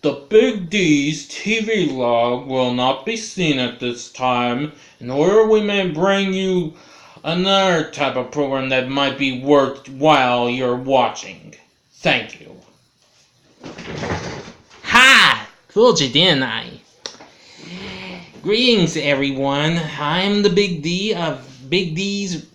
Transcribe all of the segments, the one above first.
The Big D's TV log will not be seen at this time, nor we may bring you another type of program that might be worthwhile you're watching. Thank you. Ha! Fooled you, didn't I? Greetings, everyone. I'm the Big D of Big D's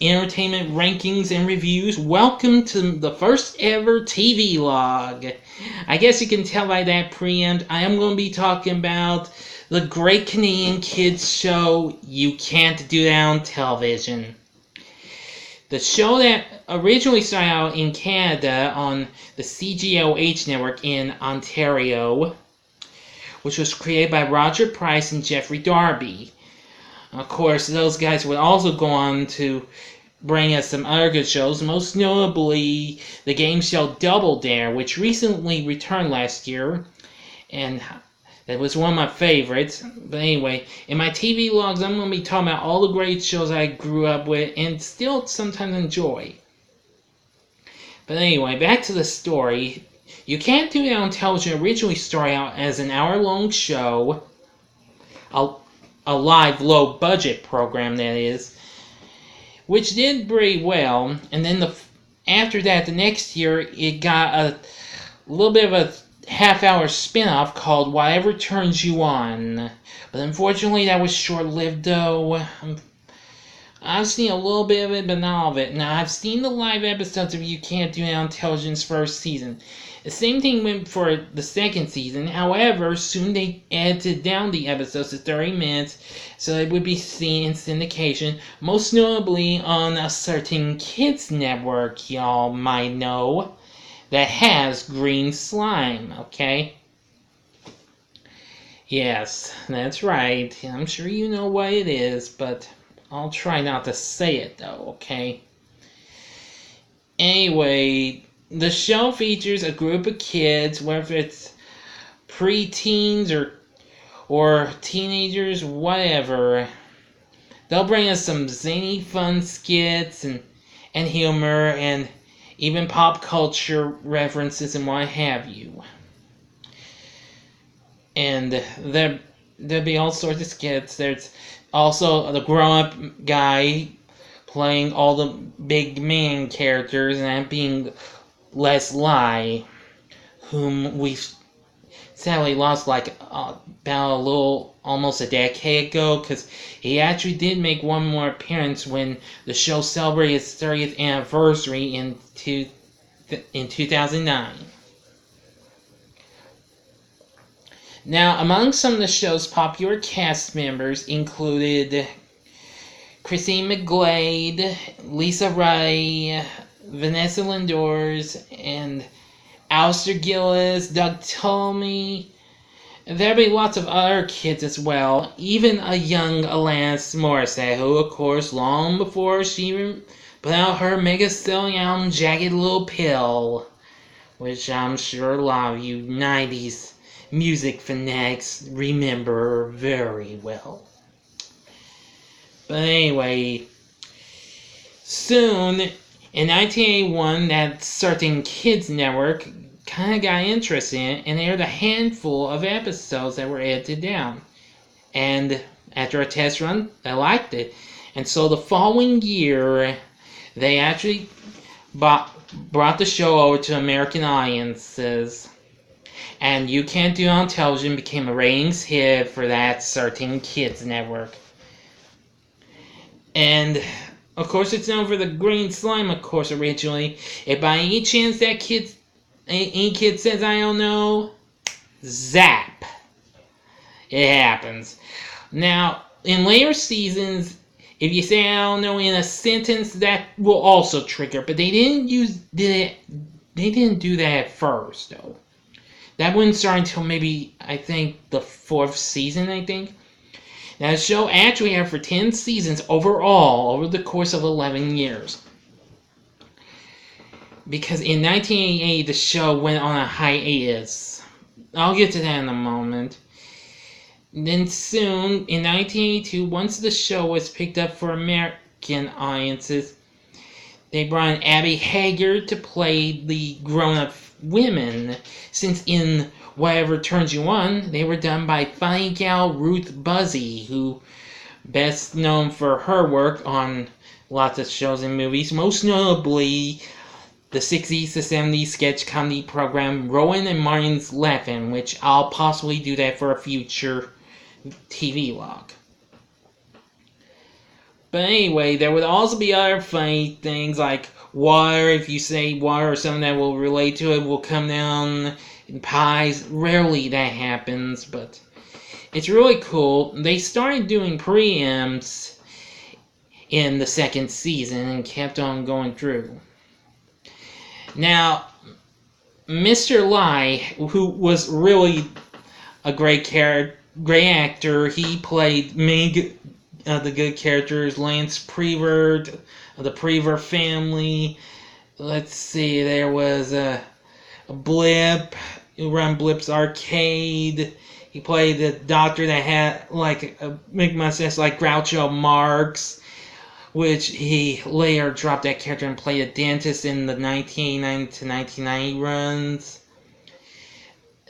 Entertainment Rankings and Reviews. Welcome to the first ever TV log. I guess you can tell by that preempt, I am going to be talking about the great Canadian kids show You Can't Do That on Television. The show that originally started out in Canada on the CGOH network in Ontario, which was created by Roger Price and Jeffrey Darby. Of course, those guys would also go on to bring us some other good shows, most notably the game show Double Dare, which recently returned last year, and that was one of my favorites. But anyway, in my TV logs, I'm going to be talking about all the great shows I grew up with and still sometimes enjoy. But anyway, back to the story. You Can't Do That on Television originally started out as an hour-long show, a live low-budget program, that is, which did pretty well. And then after that, the next year, it got a little bit of a half-hour spin-off called Whatever Turns You On. But unfortunately, that was short-lived, though. I've seen a little bit of it, but not all of it. Now, I've seen the live episodes of You Can't Do That on Television's first season. The same thing went for the second season. However, soon they edited down the episodes to 30 minutes so they would be seen in syndication, most notably on a certain kids network y'all might know that has green slime, okay? Yes, that's right. I'm sure you know what it is, but I'll try not to say it though, okay? Anyway, the show features a group of kids, whether it's pre-teens or teenagers, whatever. They'll bring us some zany, fun skits and humor and even pop culture references and what have you. And there'll be all sorts of skits. There's also the grown-up guy playing all the big man characters, and that being Les Lie, whom we've sadly lost about almost a decade ago, because he actually did make one more appearance when the show celebrated its 30th anniversary in 2009. Now, among some of the show's popular cast members included Christine McGlade, Lisa Ray, Vanessa Lindors, and Alistair Gillis, Doug Tulmy. There'll be lots of other kids as well, even a young Alanis Morissette, who, of course, long before she put out her mega-selling album, Jagged Little Pill, which I'm sure a lot of you 90s music fanatics remember very well. But anyway, soon, in 1981, that certain kids network kind of got interested in it and aired a handful of episodes that were edited down. And after a test run, they liked it. And so the following year, they actually brought the show over to American audiences. And You Can't Do It on Television became a ratings hit for that certain kids network. And of course, it's known for the green slime, of course, originally. If by any chance that any kid says, I don't know, zap. It happens. Now, in later seasons, if you say, I don't know, in a sentence, that will also trigger. But they didn't do that at first, though. That wouldn't start until maybe, I think, the 4th season, I think. Now, the show actually had for 10 seasons overall over the course of 11 years. Because in 1988, the show went on a hiatus. I'll get to that in a moment. Then soon, in 1982, once the show was picked up for American audiences, they brought in Abby Haggard to play the grown-up women, since in Whatever Turns You On, they were done by funny gal Ruth Buzzy, who best known for her work on lots of shows and movies, most notably the 60s to 70s sketch comedy program Rowan and Martin's Laugh-In, which I'll possibly do that for a future TV log. But anyway, there would also be other funny things like water. If you say water or something that will relate to it will come down in pies. Rarely that happens, but it's really cool. They started doing preamps in the second season and kept on going through. Now, Mr. Lai, who was really a great actor, he played many of the good characters. Lance Prevert, of the Prevert family. Let's see, there was a Blip, who ran Blip's Arcade. He played the doctor that had like a big mustache like Groucho Marx, which he later dropped that character and played a dentist in the 1989 to 1990 runs.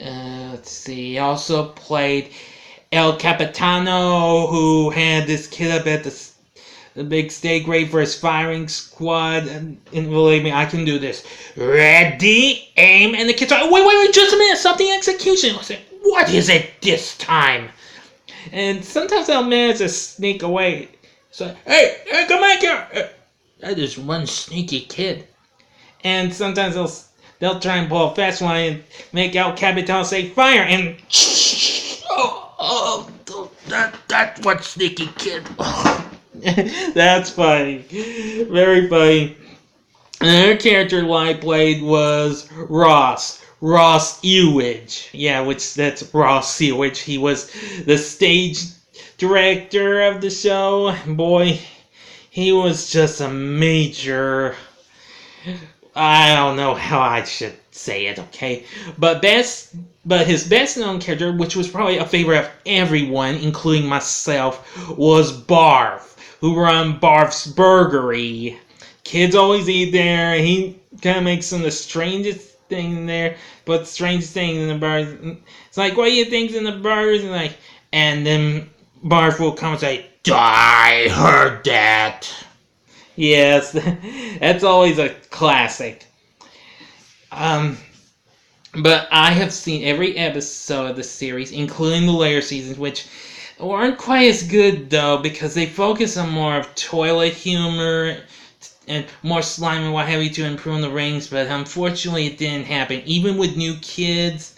Let's see, he also played El Capitano, who had this kid up at the big stage ready for his firing squad. And believe me, I can do this. Ready, aim, and the kid's like, wait, just a minute, stop the execution. I said, what is it this time? And sometimes I'll manage to sneak away. So, hey, come back here! That is one sneaky kid. And sometimes they'll try and pull a fast one and make El Capitan say fire, and that's one sneaky kid. That's funny. Very funny. Another character I played was Ross Ewage. Yeah, that's Ross Ewage. He was the stage director of the show. Boy, he was just a major... I don't know how I should say it, okay? But his best known character, which was probably a favorite of everyone, including myself, was Barf, who ran Barf's Burgery. Kids always eat there. He kind of makes some of the strangest thing there, but strangest things in the burgers. It's like, what do you think's in the burgers? And then Barf will come and say, I heard that. Yes, that's always a classic. But I have seen every episode of the series, including the later seasons, which weren't quite as good, though, because they focus on more of toilet humor and more slime and what have you to improve the ratings, but unfortunately it didn't happen. Even with new kids,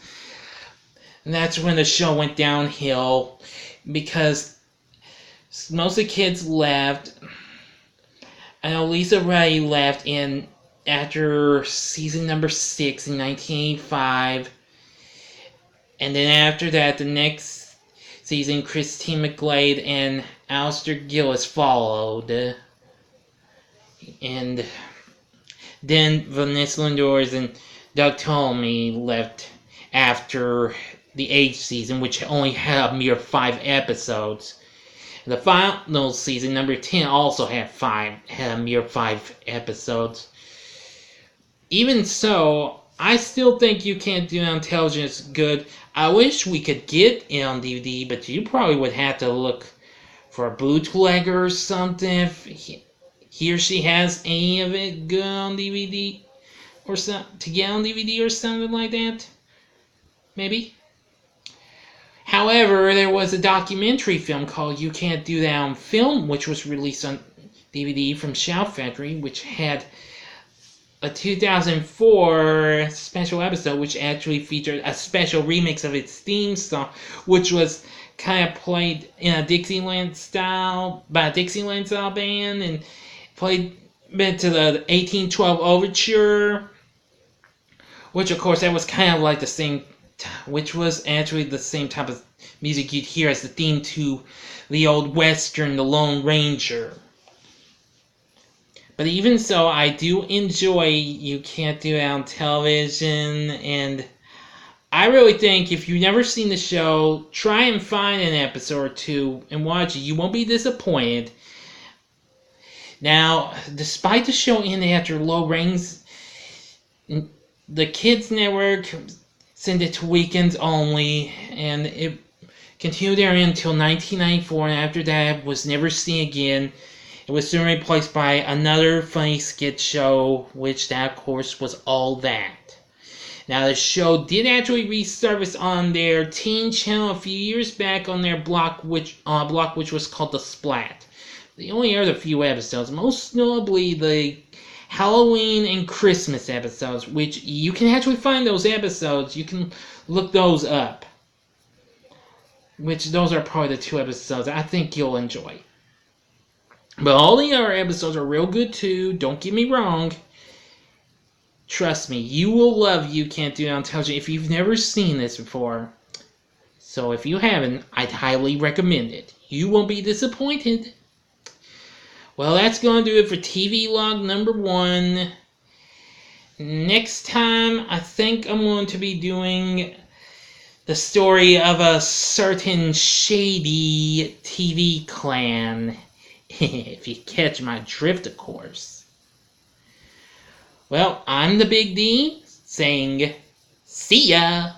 that's when the show went downhill, because most of the kids left. I know Lisa Ray left after season number 6 in 1985. And then after that, the next season, Christine McGlade and Alistair Gillis followed. And then Vanessa Lindors and Doug Ptolemy left after the 8th season, which only had a mere 5 episodes. The final season, number 10, also had a mere 5 episodes. Even so, I still think You Can't Do It on Television is good. I wish we could get it on DVD, but you probably would have to look for a bootlegger or something if he or she has any of it good on DVD or something to get on DVD or something like that. Maybe. However, there was a documentary film called You Can't Do That on Film, which was released on DVD from Shout Factory, which had a 2004 special episode, which actually featured a special remix of its theme song, which was kind of played in a Dixieland style, by a Dixieland style band, and played to the 1812 Overture, which of course that was kind of like the same, which was actually the same type of music you'd hear as the theme to the old Western, The Lone Ranger. But even so, I do enjoy You Can't Do It on Television, and I really think if you've never seen the show, try and find an episode or two and watch it. You won't be disappointed. Now, despite the show ending after low ratings, The Kids Network sent it to weekends only, and it continued there until 1994, and after that was never seen again. It was soon replaced by another funny skit show, which that of course was All That. Now the show did actually resurface on their teen channel a few years back on their block, which was called The Splat. They only aired a few episodes, most notably the Halloween and Christmas episodes, which you can actually find those episodes. You can look those up. Which those are probably the two episodes I think you'll enjoy. But all the other episodes are real good too, don't get me wrong. Trust me, you will love You Can't Do It on Television if you've never seen this before. So if you haven't, I'd highly recommend it. You won't be disappointed. Well, that's going to do it for TV log number 1. Next time, I think I'm going to be doing the story of a certain shady TV clan. If you catch my drift, of course. Well, I'm the Big D, saying, see ya!